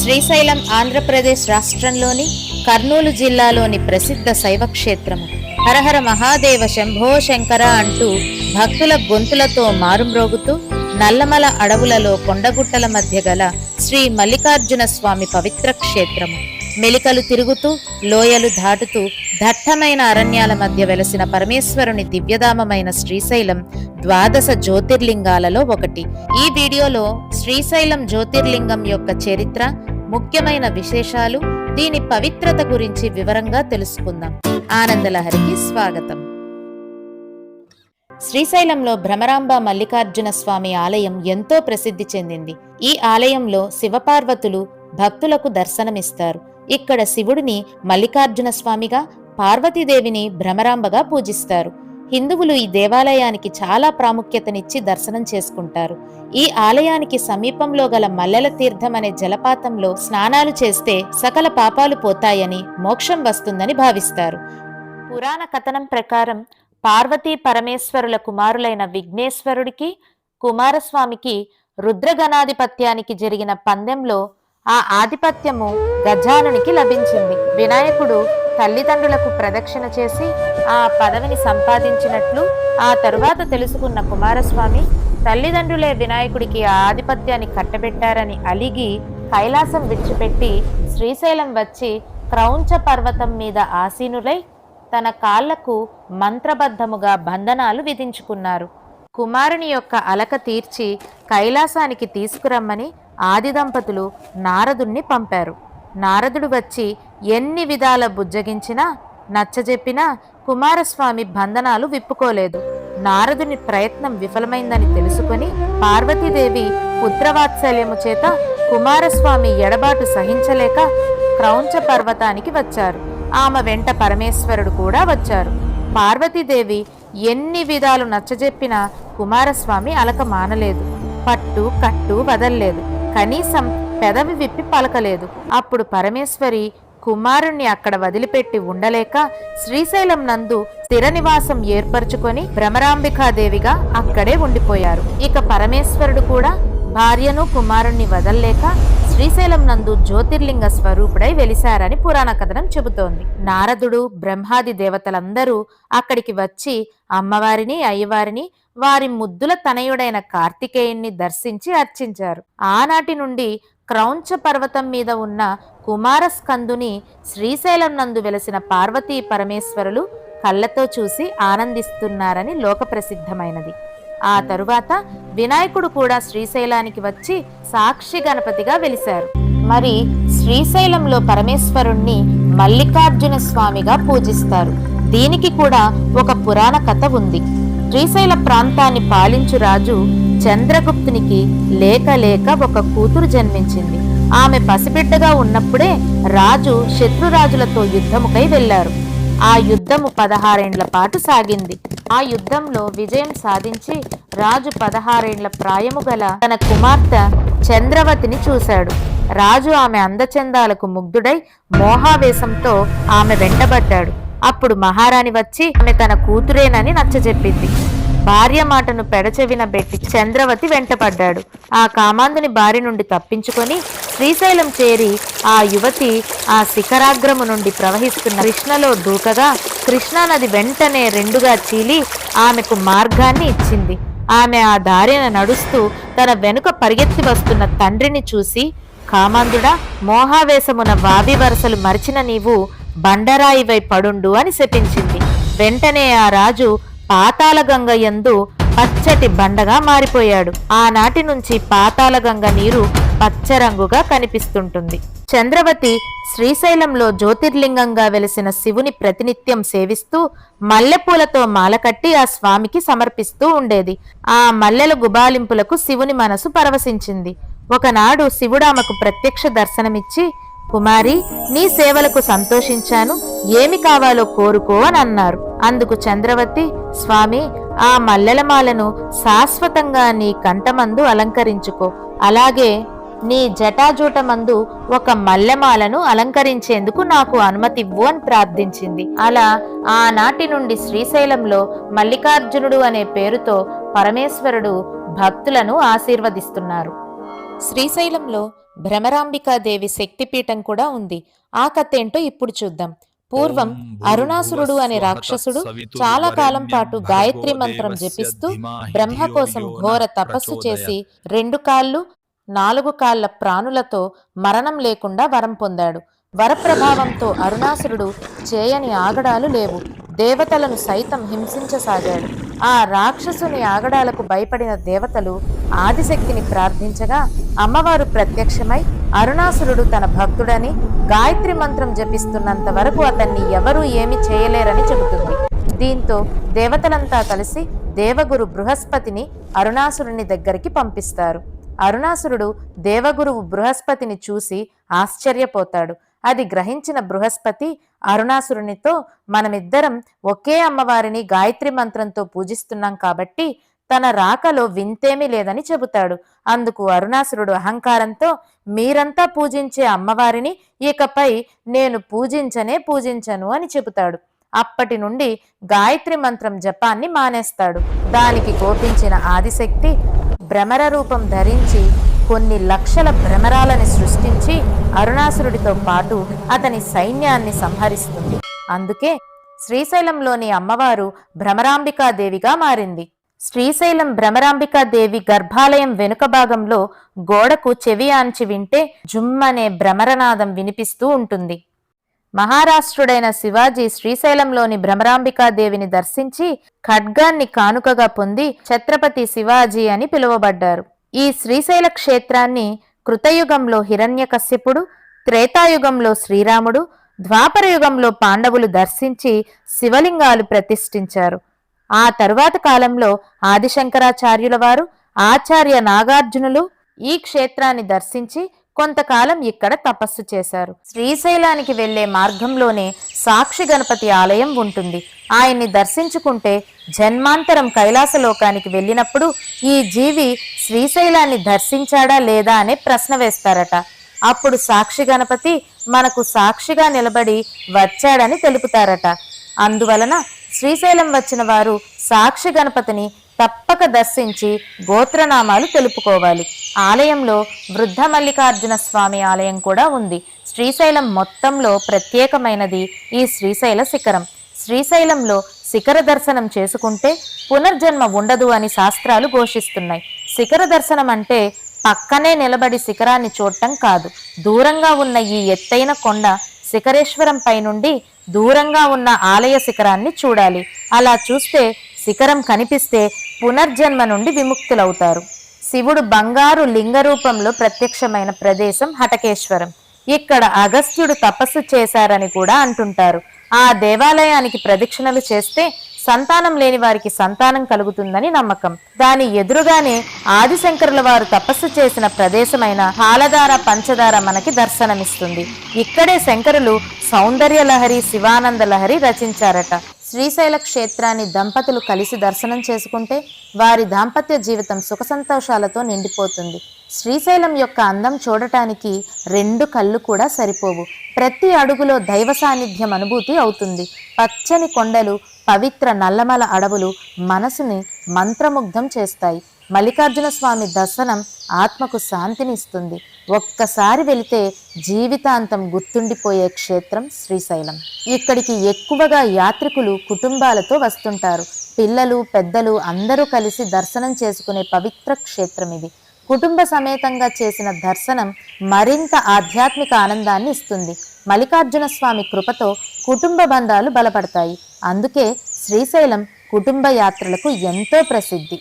శ్రీశైలం ఆంధ్రప్రదేశ్ రాష్ట్రంలోని కర్నూలు జిల్లాలోని ప్రసిద్ధ శైవ క్షేత్రము. హరహర మహాదేవ శంభో శంకర అంటూ భక్తుల గొంతులతో మారుమ్రోగుతూ నల్లమల అడవులలో కొండగుట్టల మధ్య గల శ్రీ మల్లికార్జున స్వామి పవిత్ర క్షేత్రము. మెలికలు తిరుగుతూ లోయలు దాటుతూ దట్టమైన అరణ్యాల మధ్య వెలసిన పరమేశ్వరుని దివ్యధామమైన శ్రీశైలం ద్వాదశ జ్యోతిర్లింగాలలో ఒకటి. ఈ వీడియోలో శ్రీశైలం జ్యోతిర్లింగం యొక్క చరిత్ర, ముఖ్యమైన విశేషాలు, దీని పవిత్రత గురించి వివరంగా తెలుసుకుందాం. ఆనందలహరికి స్వాగతం. శ్రీశైలంలో భ్రమరాంబ మల్లికార్జున స్వామి ఆలయం ఎంతో ప్రసిద్ధి చెందింది. ఈ ఆలయంలో శివపార్వతులు భక్తులకు దర్శనమిస్తారు. ఇక్కడ శివుడిని మల్లికార్జున స్వామిగా, పార్వతీదేవిని భ్రమరాంబగా పూజిస్తారు. హిందువులు ఈ దేవాలయానికి చాలా ప్రాముఖ్యతనిచ్చి దర్శనం చేసుకుంటారు. ఈ ఆలయానికి సమీపంలో గల మల్లెల తీర్థం అనే జలపాతంలో స్నానాలు చేస్తే సకల పాపాలు పోతాయని, మోక్షం వస్తుందని భావిస్తారు. పురాణ కథనం ప్రకారం పార్వతీ పరమేశ్వరుల కుమారులైన విఘ్నేశ్వరుడికి, కుమారస్వామికి రుద్రగణాధిపత్యానికి జరిగిన పందెంలో ఆ ఆధిపత్యము గజానునికి లభించింది. వినాయకుడు తల్లిదండ్రులకు ప్రదక్షిణ చేసి ఆ పదవిని సంపాదించినట్లు ఆ తరువాత తెలుసుకున్న కుమారస్వామి, తల్లిదండ్రులే వినాయకుడికి ఆ ఆధిపత్యాన్ని కట్టబెట్టారని అలిగి కైలాసం విడిచిపెట్టి శ్రీశైలం వచ్చి క్రౌంచ పర్వతం మీద ఆసీనులై తన కాళ్లకు మంత్రబద్ధముగా బంధనాలు విధించుకున్నారు. కుమారుని యొక్క అలక తీర్చి కైలాసానికి తీసుకురమ్మని ఆది దంపతులు నారదుణ్ణి పంపారు. నారదుడు వచ్చి ఎన్ని విధాల బుజ్జగించినా, నచ్చజెప్పినా కుమారస్వామి బంధనాలు విప్పుకోలేదు. నారదుని ప్రయత్నం విఫలమైందని తెలుసుకొని పార్వతీదేవి పుత్రవాత్సల్యము చేత కుమారస్వామి ఎడబాటు సహించలేక క్రౌంచ పర్వతానికి వచ్చారు. ఆమె వెంట పరమేశ్వరుడు కూడా వచ్చారు. పార్వతీదేవి ఎన్ని విధాలు నచ్చజెప్పినా కుమారస్వామి అలక మానలేదు. పట్టు కట్టు వదల్లేదు. కనీసం పెదవి విప్పి పలకలేదు. అప్పుడు పరమేశ్వరి కుమారుణ్ణి అక్కడ వదిలిపెట్టి ఉండలేక శ్రీశైలం నందు స్థిర నివాసం ఏర్పరచుకొని భ్రమరాంబికాదేవిగా అక్కడే ఉండిపోయారు. ఇక పరమేశ్వరుడు కూడా భార్యను కుమారుణ్ణి వదల్లేక శ్రీశైలం నందు జ్యోతిర్లింగ స్వరూపుడై వెలిశారని పురాణ కథనం చెబుతోంది. నారదుడు, బ్రహ్మాది దేవతలందరూ అక్కడికి వచ్చి అమ్మవారిని, అయ్యవారిని, వారి ముద్దుల తనయుడైన కార్తికేయుణ్ణి దర్శించి అర్చించారు. ఆనాటి నుండి క్రౌంచ పర్వతం మీద ఉన్న కుమారస్కందుని శ్రీశైలం నందు వెలసిన పార్వతీ పరమేశ్వరులు కళ్ళతో చూసి ఆనందిస్తున్నారని లోక ప్రసిద్ధమైనది. ఆ తరువాత వినాయకుడు కూడా శ్రీశైలానికి వచ్చి సాక్షి గణపతిగా వెలిశారు. మరి శ్రీశైలంలో పరమేశ్వరుణ్ణి మల్లికార్జున స్వామిగా పూజిస్తారు. దీనికి కూడా ఒక పురాణ కథ ఉంది. శ్రీశైల ప్రాంతాన్ని పాలించు రాజు చంద్రగుప్తునికి లేక లేక ఒక కూతురు జన్మించింది. ఆమె పసిబిడ్డగా ఉన్నప్పుడే రాజు శత్రురాజులతో యుద్ధముకై వెళ్లారు. ఆ యుద్ధము 16 ఏండ్ల పాటు సాగింది. ఆ యుద్ధంలో విజయం సాధించి రాజు 16 ఏండ్ల ప్రాయము గల తన కుమార్తె చంద్రవతిని చూశాడు. రాజు ఆమె అందచందాలకు ముగ్ధుడై మోహావేశంతో ఆమె వెంటబడ్డాడు. అప్పుడు మహారాణి వచ్చి ఆమె తన కూతురేనని నచ్చజెప్పింది. భార్య మాటను పెడచెవిన బెట్టి చంద్రవతి వెంటపడ్డాడు. ఆ కామాంధుని బారి నుండి తప్పించుకొని శ్రీశైలం చేరి ఆ యువతి ఆ శిఖరాగ్రము నుండి ప్రవహిస్తున్న కృష్ణలో దూకగా కృష్ణానది వెంటనే రెండుగా చీలి ఆమెకు మార్గాన్ని ఇచ్చింది. ఆమె ఆ దారిన నడుస్తూ తన వెనుక పరిగెత్తి వస్తున్న తండ్రిని చూసి, కామాంధుడా, మోహావేశమున వావి వరసలు మరిచిన నీవు బండరాయివై పడుండు అని శపించింది. వెంటనే ఆ రాజు పాతాళగంగ యందు పచ్చటి బండగా మారిపోయాడు. ఆనాటి నుంచి పాతాళగంగ నీరు పచ్చరంగుగా కనిపిస్తుంటుంది. చంద్రవతి శ్రీశైలంలో జ్యోతిర్లింగంగా వెలిసిన శివుని ప్రతినిత్యం సేవిస్తూ మల్లెపూలతో మాల కట్టి ఆ స్వామికి సమర్పిస్తూ ఉండేది. ఆ మల్లెల గుబాలింపులకు శివుని మనసు పరవశించింది. ఒకనాడు శివుడామకు ప్రత్యక్ష దర్శనమిచ్చి, కుమారి, నీ సేవలకు సంతోషించాను, ఏమి కావాలో కోరుకో అని అన్నారు. అందుకు చంద్రవతి, స్వామి, ఆ మల్లెలమాలను శాశ్వతంగా నీ కంఠమందు అలంకరించుకో, అలాగే నీ జటాజూటమందు ఒక మల్లెమాలను అలంకరించేందుకు నాకు అనుమతివ్వు అని ప్రార్థించింది. అలా ఆనాటి నుండి శ్రీశైలంలో మల్లికార్జునుడు అనే పేరుతో పరమేశ్వరుడు భక్తులను ఆశీర్వదిస్తున్నారు. శ్రీశైలంలో భ్రమరాంబికాదేవి శక్తిపీఠం కూడా ఉంది. ఆ కథ ఏంటో ఇప్పుడు చూద్దాం. పూర్వం అరుణాసురుడు అనే రాక్షసుడు చాలా కాలం పాటు గాయత్రి మంత్రం జపిస్తూ బ్రహ్మ కోసం ఘోర తపస్సు చేసి 2 కాళ్ళు 4 కాళ్ల ప్రాణులతో మరణం లేకుండా వరం పొందాడు. వరప్రభావంతో అరుణాసురుడు చేయని ఆగడాలు లేవు. దేవతలను సైతం హింసించసాగాడు. ఆ రాక్షసుని ఆగడాలకు భయపడిన దేవతలు ఆదిశక్తిని ప్రార్థించగా అమ్మవారు ప్రత్యక్షమై అరుణాసురుడు తన భక్తుడని, గాయత్రి మంత్రం జపిస్తున్నంత వరకు అతన్ని ఎవరూ ఏమీ చేయలేరని చెబుతుంది. దీంతో దేవతలంతా కలిసి దేవగురు బృహస్పతిని అరుణాసురుని దగ్గరికి పంపిస్తారు. అరుణాసురుడు దేవగురువు బృహస్పతిని చూసి ఆశ్చర్యపోతాడు. అది గ్రహించిన బృహస్పతి అరుణాసురునితో, మనమిద్దరం ఒకే అమ్మవారిని గాయత్రి మంత్రంతో పూజిస్తున్నాం కాబట్టి తన రాకలో వింతేమీ లేదని చెబుతాడు. అందుకు అరుణాసురుడు అహంకారంతో, మీరంతా పూజించే అమ్మవారిని ఇకపై నేను పూజించను అని చెబుతాడు. అప్పటి నుండి గాయత్రి మంత్రం జపాన్ని మానేస్తాడు. దానికి కోపించిన ఆదిశక్తి భ్రమర రూపం ధరించి కొన్ని లక్షల భ్రమరాలని సృష్టించి అరుణాసురుడితో పాటు అతని సైన్యాన్ని సంహరిస్తుంది. అందుకే శ్రీశైలంలోని అమ్మవారు భ్రమరాంబికాదేవిగా మారింది. శ్రీశైలం భ్రమరాంబికాదేవి గర్భాలయం వెనుక భాగంలో గోడకు చెవి ఆంచి వింటే జుమ్మనే భ్రమరనాదం వినిపిస్తూ ఉంటుంది. మహారాష్ట్రుడైన శివాజీ శ్రీశైలంలోని భ్రమరాంబికాదేవిని దర్శించి ఖడ్గాన్ని కానుకగా పొంది ఛత్రపతి శివాజీ అని పిలువబడ్డారు. ఈ శ్రీశైల క్షేత్రాన్ని కృతయుగంలో హిరణ్యకశ్యపుడు, త్రేతాయుగంలో శ్రీరాముడు, ద్వాపర యుగంలో పాండవులు దర్శించి శివలింగాలు ప్రతిష్ఠించారు. ఆ తరువాత కాలంలో ఆదిశంకరాచార్యుల వారు, ఆచార్య నాగార్జునులు ఈ క్షేత్రాన్ని దర్శించి కొంతకాలం ఇక్కడ తపస్సు చేశారు. శ్రీశైలానికి వెళ్లే మార్గంలోనే సాక్షి గణపతి ఆలయం ఉంటుంది. ఆయన్ని దర్శించుకుంటే జన్మాంతరం కైలాసలోకానికి వెళ్ళినప్పుడు ఈ జీవి శ్రీశైలాన్ని దర్శించాడా లేదా అనే ప్రశ్న వేస్తారట. అప్పుడు సాక్షి గణపతి మనకు సాక్షిగా నిలబడి వచ్చాడని తెలుపుతారట. అందువలన శ్రీశైలం వచ్చిన వారు సాక్షి గణపతిని తప్పక దర్శించి గోత్రనామాలు తెలుపుకోవాలి. ఆలయంలో వృద్ధ మల్లికార్జున స్వామి ఆలయం కూడా ఉంది. శ్రీశైలం మొత్తంలో ప్రత్యేకమైనది ఈ శ్రీశైల శిఖరం. శ్రీశైలంలో శిఖర దర్శనం చేసుకుంటే పునర్జన్మ ఉండదు అని శాస్త్రాలు ఘోషిస్తున్నాయి. శిఖర దర్శనం అంటే పక్కనే నిలబడి శిఖరాన్ని చూడటం కాదు. దూరంగా ఉన్న ఈ ఎత్తైన కొండ శిఖరేశ్వరం పై నుండి దూరంగా ఉన్న ఆలయ శిఖరాన్ని చూడాలి. అలా చూస్తే శిఖరం కనిపిస్తే పునర్జన్మ నుండి విముక్తులవుతారు. శివుడు బంగారు లింగ రూపంలో ప్రత్యక్షమైన ప్రదేశం హటకేశ్వరం. ఇక్కడ అగస్త్యుడు తపస్సు చేశారని కూడా అంటుంటారు. ఆ దేవాలయానికి ప్రదక్షిణలు చేస్తే సంతానం లేని వారికి సంతానం కలుగుతుందని నమ్మకం. దాని ఎదురుగానే ఆదిశంకరుల వారు తపస్సు చేసిన ప్రదేశమైన పాలధార పంచదార మనకి దర్శనమిస్తుంది. ఇక్కడే శంకరులు సౌందర్య లహరి, శివానంద లహరి రచించారట. శ్రీశైల క్షేత్రాన్ని దంపతులు కలిసి దర్శనం చేసుకుంటే వారి దాంపత్య జీవితం సుఖ సంతోషాలతో నిండిపోతుంది. శ్రీశైలం యొక్క అందం చూడటానికి 2 కళ్ళు కూడా సరిపోవు. ప్రతి అడుగులో దైవ సాన్నిధ్యం అనుభూతి అవుతుంది. పచ్చని కొండలు, పవిత్ర నల్లమల అడవులు మనసుని మంత్రముగ్ధం చేస్తాయి. మల్లికార్జున స్వామి దర్శనం ఆత్మకు శాంతిని ఇస్తుంది. ఒక్కసారి వెళితే జీవితాంతం గుర్తుండిపోయే క్షేత్రం శ్రీశైలం. ఇక్కడికి ఎక్కువగా యాత్రికులు కుటుంబాలతో వస్తుంటారు. పిల్లలు, పెద్దలు అందరూ కలిసి దర్శనం చేసుకునే పవిత్ర క్షేత్రం ఇది. కుటుంబ సమేతంగా చేసిన దర్శనం మరింత ఆధ్యాత్మిక ఆనందాన్ని ఇస్తుంది. మల్లికార్జున స్వామి కృపతో కుటుంబ బంధాలు బలపడతాయి. అందుకే శ్రీశైలం కుటుంబ యాత్రలకు ఎంతో ప్రసిద్ధి.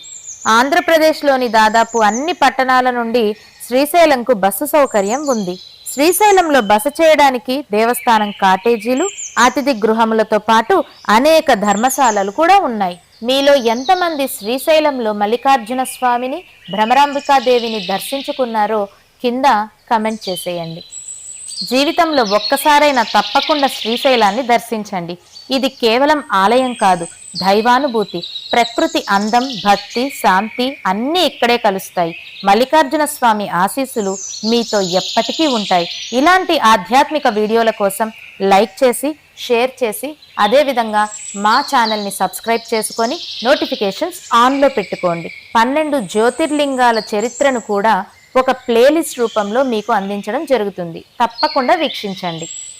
ఆంధ్రప్రదేశ్లోని దాదాపు అన్ని పట్టణాల నుండి శ్రీశైలంకు బస్సు సౌకర్యం ఉంది. శ్రీశైలంలో బస చేయడానికి దేవస్థానం కాటేజీలు, అతిథి గృహములతో పాటు అనేక ధర్మశాలలు కూడా ఉన్నాయి. మీలో ఎంతమంది శ్రీశైలంలో మల్లికార్జున స్వామిని, భ్రమరాంబికాదేవిని దర్శించుకున్నారో కింద కమెంట్ చేసేయండి. జీవితంలో ఒక్కసారైనా తప్పకుండా శ్రీశైలాన్ని దర్శించండి. ఇది కేవలం ఆలయం కాదు, దైవానుభూతి. ప్రకృతి అందం, భక్తి, శాంతి అన్నీ ఇక్కడే కలుస్తాయి. మల్లికార్జున స్వామి ఆశీస్సులు మీతో ఎప్పటికీ ఉంటాయి. ఇలాంటి ఆధ్యాత్మిక వీడియోల కోసం లైక్ చేసి, షేర్ చేసి, అదేవిధంగా మా ఛానల్ని సబ్స్క్రైబ్ చేసుకొని నోటిఫికేషన్స్ ఆన్లో పెట్టుకోండి. 12 జ్యోతిర్లింగాల చరిత్రను కూడా ఒక ప్లేలిస్ట్ రూపంలో మీకు అందించడం జరుగుతుంది. తప్పకుండా వీక్షించండి.